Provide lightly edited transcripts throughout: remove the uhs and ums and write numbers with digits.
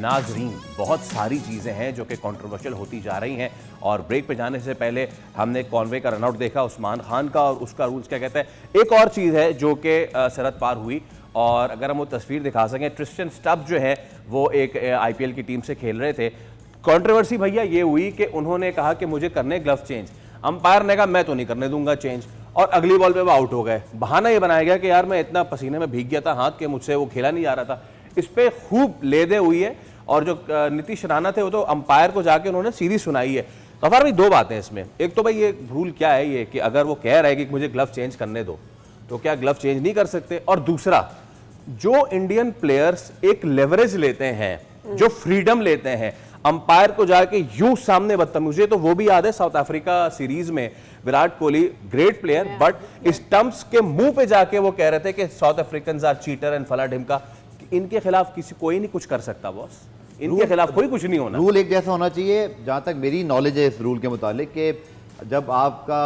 नाजरीन, बहुत सारी चीज़ें हैं जो कि कंट्रोवर्शियल होती जा रही हैं और ब्रेक पे जाने से पहले हमने कॉन्वे का रनआउट देखा उस्मान खान का और उसका रूल्स क्या कहता है। एक और चीज़ है जो कि सरहद पार हुई और अगर हम वो तस्वीर दिखा सकें, ट्रिस्टन स्टब जो है वो एक IPL की टीम से खेल रहे थे। कंट्रोवर्सी भैया ये हुई कि उन्होंने कहा कि मुझे करने ग्लव्स चेंज, अंपायर ने कहा मैं तो नहीं करने दूंगा चेंज और अगली बॉल पे वो आउट हो गए। बहाना ये बनाया गया कि यार मैं इतना पसीने में भीग गया था हाथ के, मुझसे वो खेला नहीं जा रहा था। इस पे खूब लेदे हुई है और जो नीतीश राणा थे वो तो अंपायर को जाके उन्होंने सीधी सुनाई है। गफ्फार भाई, दो बातें इसमें, एक तो भाई ये रूल क्या है ये कि अगर वो कह रहा है कि मुझे ग्लव चेंज करने दो तो क्या ग्लव चेंज नहीं कर सकते, और दूसरा जो इंडियन प्लेयर्स एक लेवरेज लेते हैं, जो फ्रीडम लेते हैं, अंपायर को जाके यूं सामने बदतमीजी, तो वो भी याद है साउथ अफ्रीका सीरीज में Virat Kohli great player but stumps के मुंह पे जाके वो कह रहे थे कि South African are cheater and फला ढिमका। इनके खिलाफ किसी कोई नहीं कुछ कर सकता बॉस, इनके खिलाफ कोई कुछ नहीं होना। रूल एक जैसा होना चाहिए। जहां तक मेरी नॉलेज है इस रूल के मुतालिक कि जब आपका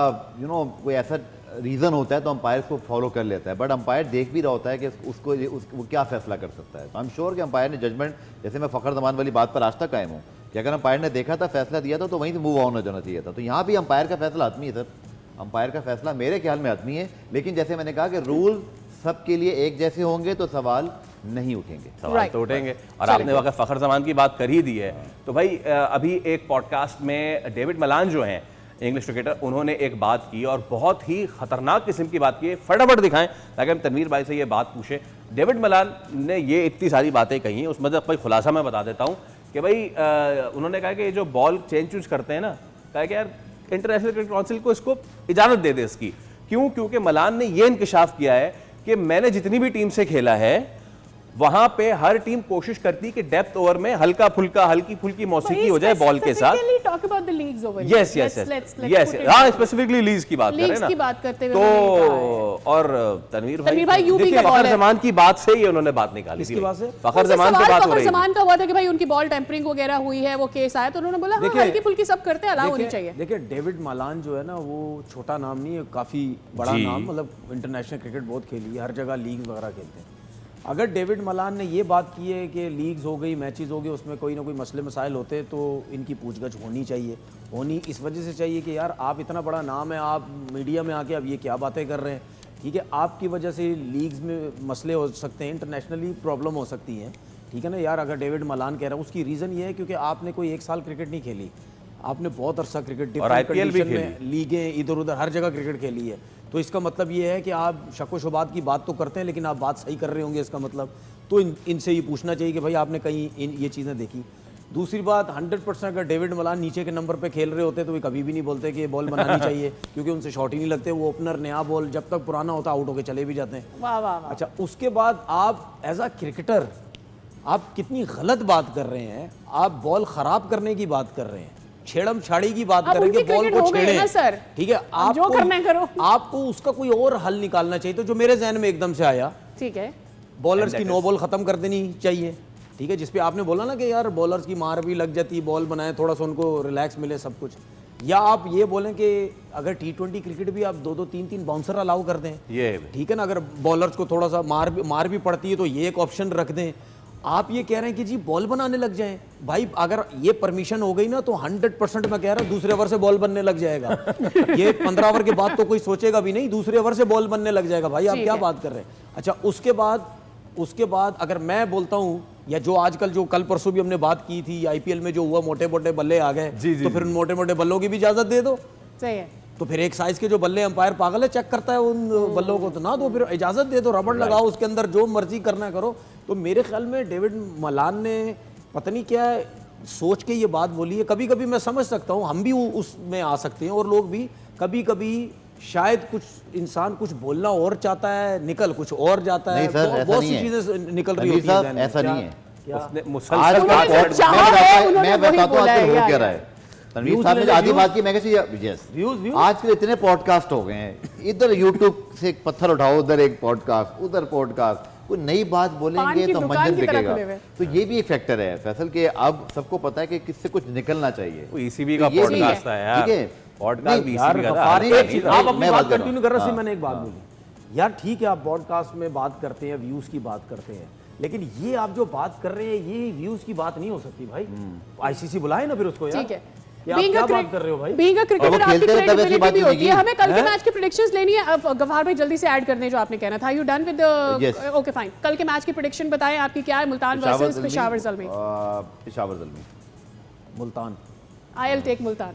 कोई ऐसा रीज़न होता है तो अंपायर को फॉलो कर लेता है, बट अंपायर देख भी रहा होता है कि वो क्या फैसला कर सकता है। तो आई एम श्योर कि अंपायर ने जजमेंट, जैसे मैं फ़खर जमान वाली बात पर आज तक कायम हूँ कि अगर अंपायर ने देखा था, फैसला दिया था, तो वहीं से मूव ऑन हो जाना चाहिए था। तो यहाँ भी अंपायर का फैसला हतमी है सर, अंपायर का फैसला मेरे ख्याल में हतमी है। लेकिन जैसे मैंने कहा कि रूल सबके लिए एक जैसे होंगे तो सवाल नहीं उठेंगे, सवाल तो उठेंगे। और आपने वक्त फ़खर जमान की बात कर ही दी है तो भाई अभी एक पॉडकास्ट में डेविड मलान जो हैं इंग्लिश क्रिकेटर, उन्होंने एक बात की और बहुत ही खतरनाक किस्म की बात की है। फटाफट दिखाएं ताकि हम तनवीर भाई से ये बात पूछें। डेविड मलान ने ये इतनी सारी बातें कही हैं, उसमें कोई खुलासा मैं बता देता हूँ कि भाई उन्होंने कहा कि ये जो बॉल चेंज करते हैं ना, कहा कि यार इंटरनेशनल क्रिकेट काउंसिल को इसको इजाज़त दे दे इसकी। क्यों? क्योंकि मलान ने ये इंकशाफ किया है कि मैंने जितनी भी टीम से खेला है वहां पे हर टीम कोशिश करती कि डेप्थ ओवर में हल्का फुल्का हल्की फुल्की मौसीकी हो जाए बॉल के साथ। यस यस यस, हाँ स्पेसिफिकली लीज की बात कर रहे हैं ना। तो और तनवीर भाई देखिए फ़खर जमान की बात से ही उन्होंने बात निकाली थी। फ़खर जमान से बात हो रही है, जमान का हुआ था कि भाई उनकी बॉल टेम्परिंग वगैरह हुई है, वो केस आया तो उन्होंने बोला हाँ हल्की फुल्की सब करते हैं, अलाउ होनी चाहिए। देखिए डेविड मलान जो है ना वो छोटा नाम नहीं है, काफी बड़ा नाम, मतलब इंटरनेशनल क्रिकेट बहुत खेली है, हर जगह लीग वगैरह खेलते हैं। अगर डेविड मलान ने ये बात की है कि लीग्स हो गई, मैचेस हो गए, उसमें कोई ना कोई मसले मसाइल होते तो इनकी पूछगछ होनी चाहिए। होनी इस वजह से चाहिए कि यार आप इतना बड़ा नाम है, आप मीडिया में आके अब ये क्या बातें कर रहे हैं, ठीक है, आपकी वजह से लीग्स में मसले हो सकते हैं, इंटरनेशनली प्रॉब्लम हो सकती है, ठीक है ना यार। अगर डेविड मलान कह रहा है, उसकी रीज़न ये है क्योंकि आपने कोई एक साल क्रिकेट नहीं खेली, आपने बहुत अरसा क्रिकेट डिफरेंट कंडीशन में लीगें इधर उधर हर जगह क्रिकेट खेली है, तो इसका मतलब ये है कि आप शक शुबात की बात तो करते हैं लेकिन आप बात सही कर रहे होंगे इसका मतलब। तो इनसे ये पूछना चाहिए कि भाई आपने कहीं ये चीज़ें देखी। दूसरी बात, 100% अगर डेविड मलान नीचे के नंबर पे खेल रहे होते तो वे कभी भी नहीं बोलते कि ये बॉल बनानी चाहिए क्योंकि उनसे शॉट ही नहीं लगते। वो ओपनर नया बॉल जब तक पुराना होता आउट होकर चले भी जाते हैं। वाह वाह वाह। अच्छा, उसके बाद आप एज अ क्रिकेटर आप कितनी गलत बात कर रहे हैं, आप बॉल ख़राब करने की बात कर रहे हैं, छेड़म छाड़ी की बात करेंगे, बॉल को छेड़े, ठीक है, जो करना करो, आपको उसका कोई और हल निकालना चाहिए। तो जो मेरे जहन में एकदम से आया, ठीक है, बॉलर्स की नो बॉल खत्म कर देनी चाहिए, ठीक है, जिसपे आपने बोला ना कि यार बॉलर्स की मार भी लग जाती, बॉल बनाए, थोड़ा सा उनको रिलैक्स मिले सब कुछ। या आप ये बोलें कि अगर T20 क्रिकेट भी आप 2-2 3-3 बाउंसर अलाउ कर दें, ये ठीक है ना, अगर बॉलर्स को थोड़ा सा मार भी पड़ती है तो ये एक ऑप्शन रख दें। आप ये कह रहे हैं कि जी बॉल बनाने लग जाएं, भाई अगर ये परमिशन हो गई ना तो 100% मैं कह रहा हूं दूसरे ओवर से बॉल बनने लग जाएगा। ये 15 ओवर के बाद तो कोई सोचेगा भी नहीं, दूसरे ओवर से बॉल बनने लग जाएगा। भाई आप क्या बात कर रहे हैं। अच्छा, उसके बाद अगर मैं बोलता हूं, या जो आजकल जो कल परसों भी हमने बात की थी IPL में जो हुआ, मोटे मोटे बल्ले आ गए, तो फिर उन मोटे मोटे बल्लों की भी इजाजत दे दो। सही है, तो फिर एक साइज के जो बल्ले, अंपायर पागल है, चेक करता है उन बल्लों को, तो ना तो फिर इजाजत दे दो, रबड़ लगाओ उसके अंदर, जो मर्जी करना करो। तो मेरे ख्याल में डेविड मलान ने पता नहीं क्या सोच के ये बात बोली है। कभी कभी मैं समझ सकता हूँ, हम भी उसमें आ सकते हैं और लोग भी कभी कभी शायद कुछ इंसान कुछ बोलना और चाहता है, निकल कुछ और जाता है, बहुत सी चीजें निकल रही होती है। ऐसा नहीं है, मैं बताता हूँ हो क्या रहा है। तनवीर साहब ने आधी बात की, मैं कहती आजकल इतने पॉडकास्ट हो गए हैं, इधर यूट्यूब से एक पत्थर उठाओ, उधर एक पॉडकास्ट, उधर पॉडकास्ट, कोई नई बात बोलेंगे तो मंजर दिखेगा। तो ये भी एक फैक्टर है फैसल के, अब सबको पता है कि किससे कुछ निकलना चाहिए। ECB का पॉडकास्ट है यार, ठीक है, पॉडकास्ट भी आप अपनी बात कंटिन्यू कर रहे हैं, मैंने एक बात बोली यार, ठीक है आप पॉडकास्ट में बात करते हैं, व्यूज की बात करते हैं, लेकिन ये आप जो बात कर रहे हैं ये व्यूज की बात नहीं हो सकती भाई। आईसीसी बुलाए ना फिर उसको यार। ठीक है, ये आप क्या बात कर रहे हो भाई? बीइंग अ क्रिकेटर आपकी खेलते हैं तब ऐसी क्रेडिबिलिटी बात भी नहीं होती है। होगी। हमें कल के मैच की प्रेडिक्शंस लेनी है। गफार भाई जल्दी से ऐड कर दें जो आपने कहना था। You done with Yes. Okay fine. कल के मैच की प्रेडिक्शन बताएं आपकी क्या है? Multan versus Peshawar Zalmi. Peshawar Zalmi. Multan. I will take Multan.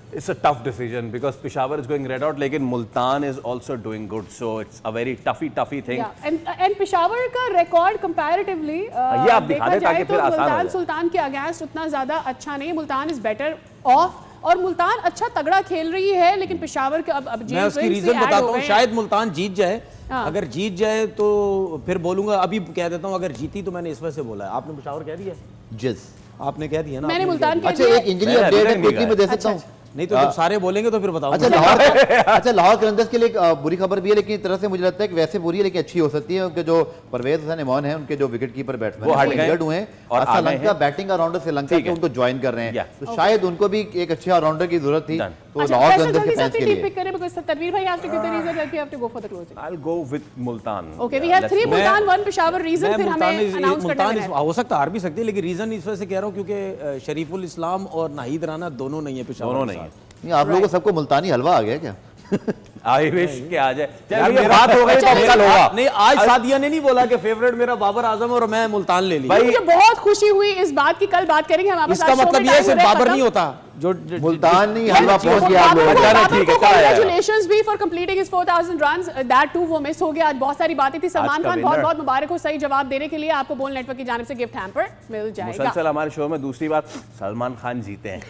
It's a tough decision because Peshawar is going red out, लेकिन Multan is also doing good, so it's a very toughy thing. And Peshawar का record comparatively ये आप दिखा दें ताकि फिर आसान हो मुल्तान जाए। सुल्तान के अगेंस्ट उतना ज्यादा अच्छा नहीं है। मुल्तान इज बेटर ऑफ और मुल्तान अच्छा तगड़ा खेल रही है, लेकिन पेशावर के अब मैं जेम्स उसकी विंस रीजन भी बताता add हो हूँ, गए शायद मुल्तान जीत जाए। हाँ। अगर जीत जाए तो फिर बोलूंगा, अभी कह देता हूँ अगर जीती तो मैंने इस वजह से बोला है। आपने पेशावर कह दिया, जिस आपने कह दिया ना। मैंने आपने मुल्तान कह कह अच्छा दिया। एक इंजरी मैंने अपडेट है, अभी क्विकली तक मैं दे अच्छा, सकता हूँ। दिया। नहीं तो जब सारे बोलेंगे तो फिर बताऊंगा। अच्छा लाहौर कलंदर्स के लिए एक बुरी खबर भी है, लेकिन एक तरह से मुझे लगता है कि वैसे बुरी है लेकिन अच्छी हो सकती है। उनके जो परवेज हसन इमान है, उनके जो विकेट कीपर बैट्समैन वो हट गए इंजर्ड हुए हैं और और आ गए श्रीलंका हैं। बैटिंग ऑलराउंडर श्रीलंका ठीक के है। उनको ज्वाइन कर रहे हैं, Yeah. तो शायद उनको भी एक अच्छे ऑलराउंडर की जरूरत थी, Done. तो अच्छा, लाहौर फैसल कलंदर्स जल्दी के से फैंस अपनी के टीम लिए पिक करें because तनवीर भाई has to give the reason that we have to go for the closing. I'll go with Multan. Okay, we have 3 Multan, 1 Peshawar. Reason फिर हमें अनाउंस करना मुल्तान है। हो सकता हार भी सकती है, लेकिन रीजन इस वजह से कह रहा हूँ क्योंकि शरीफुल इस्लाम और नाहिद राना दोनों नहीं है पेशावर दोनों के नहीं साथ। नहीं, आप लोगों को सबको मुल्तानी हलवा आ गया क्या? I wish कि आ जाए। यार चलिए मेरा बात हो गई तो कल होगा। नहीं, आज सादिया ने नहीं बोला कि फेवरेट मेरा बाबर आजम और मैं मुल्तान ले लिया। मुझे बहुत खुशी हुई इस बात की, कल बात करेंगे हमारे इसका मतलब ये है सिर्फ बाबर नहीं होता जो मुल्तान नहीं हलवा पहुंच गया आप लोगों अच्छा, को। ठीक है, चला जाएगा। कांग्रेचुलेशंस भी for completing his 4000 runs. That too वो मिस हो गया। आज बहुत सारी बातें थी। सलमान का खान winner। बहुत बहुत मुबारक हो सही जवाब देने के लिए। आपको बोल नेटवर्क की जानिब से गिफ्ट हैम्पर मिल जाएगा। मुसलसल हमारे शो में दूसरी बार सलमान खान जीते हैं।